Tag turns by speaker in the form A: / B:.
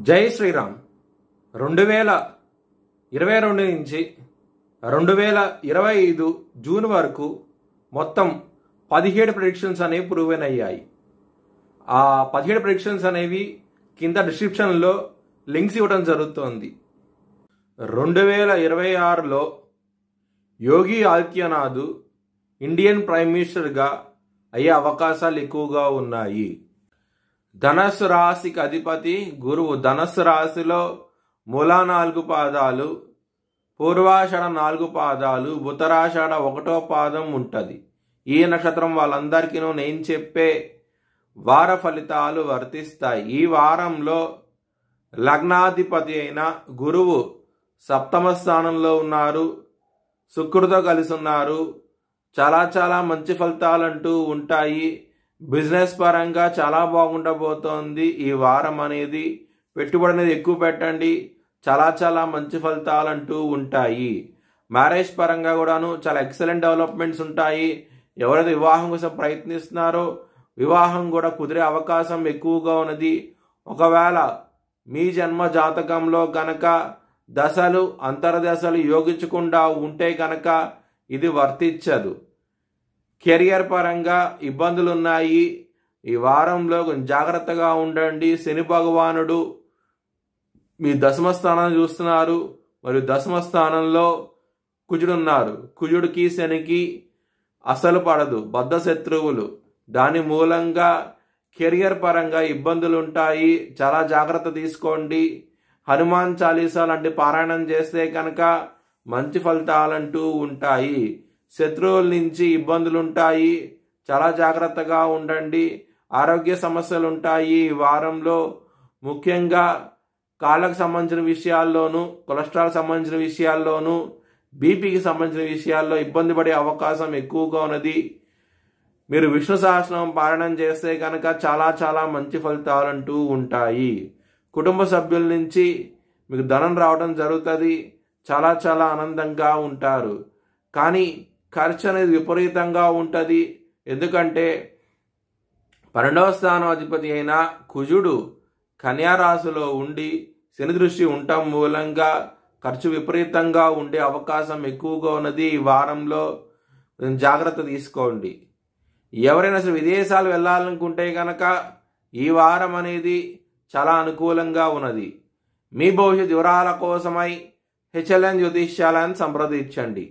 A: జై శ్రీరామ్. 2022 నుంచి 2025 జూన్ వరకు మొత్తం 17 ప్రెడిక్షన్స్ అనేవి ప్రూవెన్ అయ్యాయి. ఆ 17 ప్రెడిక్షన్స్ అనేవి కింద డిస్క్రిప్షన్లో లింక్స్ ఇవ్వడం జరుగుతోంది. 2026లో యోగి ఆదిత్యనాథ్ ఇండియన్ ప్రైమ్ మినిస్టర్గా అయ్యే అవకాశాలు ఎక్కువగా ఉన్నాయి. ధనస్సు రాశికి అధిపతి గురువు. ధనస్సు రాశిలో మూల 4 పాదాలు, పూర్వాషాఢ 4 పాదాలు, ఉత్తరాషాఢ 1వ పాదం ఉంటుంది. ఈ నక్షత్రం వాళ్ళందరికీ నేను చెప్పే వార ఫలితాలు వర్తిస్తాయి. ఈ వారంలో లగ్నాధిపతి అయిన గురువు సప్తమ స్థానంలో ఉన్నారు, శుక్రుడితో కలిసి ఉన్నారు. చాలా మంచి ఫలితాలు అంటూ ఉంటాయి. బిజినెస్ పరంగా చాలా బాగుండబోతోంది. ఈ వారం అనేది పెట్టుబడి అనేది ఎక్కువ పెట్టండి, చాలా మంచి ఫలితాలు అంటూ ఉంటాయి. మ్యారేజ్ పరంగా కూడాను చాలా ఎక్సలెంట్ డెవలప్మెంట్స్ ఉంటాయి. ఎవరైతే వివాహం కోసం ప్రయత్నిస్తున్నారో వివాహం కూడా కుదిరే అవకాశం ఎక్కువగా ఉన్నది. ఒకవేళ మీ జన్మ జాతకంలో కనుక దశలు అంతర్దశలు యోగించకుండా ఉంటే కనుక ఇది వర్తించదు. కెరియర్ పరంగా ఇబ్బందులు ఉన్నాయి. ఈ వారంలో కొంచెం జాగ్రత్తగా ఉండండి. శని భగవానుడు మీ దశమ స్థానాన్ని చూస్తున్నారు, మరియు దశమ స్థానంలో కుజుడు ఉన్నారు. కుజుడికి శనికి అసలు పడదు, బద్ధ శత్రువులు. దాని మూలంగా కెరియర్ పరంగా ఇబ్బందులు ఉంటాయి. చాలా జాగ్రత్త తీసుకోండి. హనుమాన్ చాలీసా లాంటి పారాయణం చేస్తే కనుక మంచి ఫలితాలంటూ ఉంటాయి. శత్రువుల నుంచి ఇబ్బందులు ఉంటాయి, చాలా జాగ్రత్తగా ఉండండి. ఆరోగ్య సమస్యలు ఉంటాయి. ఈ వారంలో ముఖ్యంగా కాళ్ళకు సంబంధించిన విషయాల్లోనూ, కొలెస్ట్రాల్ సంబంధించిన విషయాల్లోనూ, బీపీకి సంబంధించిన విషయాల్లో ఇబ్బంది పడే అవకాశం ఎక్కువగా ఉన్నది. మీరు విష్ణు సహస్రనామం పారాయణం చేస్తే కనుక చాలా మంచి ఫలితాలు అంటూ ఉంటాయి. కుటుంబ సభ్యుల నుంచి మీకు ధనం రావడం జరుగుతుంది. చాలా ఆనందంగా ఉంటారు. కానీ ఖర్చు అనేది విపరీతంగా ఉంటుంది. ఎందుకంటే 12వ స్థానం అధిపతి అయిన కుజుడు కన్యా రాశిలో ఉండి శని దృష్టి ఉండటం మూలంగా ఖర్చు విపరీతంగా ఉండే అవకాశం ఎక్కువగా ఉన్నది. ఈ వారంలో జాగ్రత్త తీసుకోండి. ఎవరైనా అసలు విదేశాలు వెళ్ళాలనుకుంటే కనుక ఈ వారం అనేది చాలా అనుకూలంగా ఉన్నది. మీ భవిష్యత్ వివరాల కోసమై హెచ్ఎల్ఎన్ జ్యోతిష్యాలను సంప్రదించండి.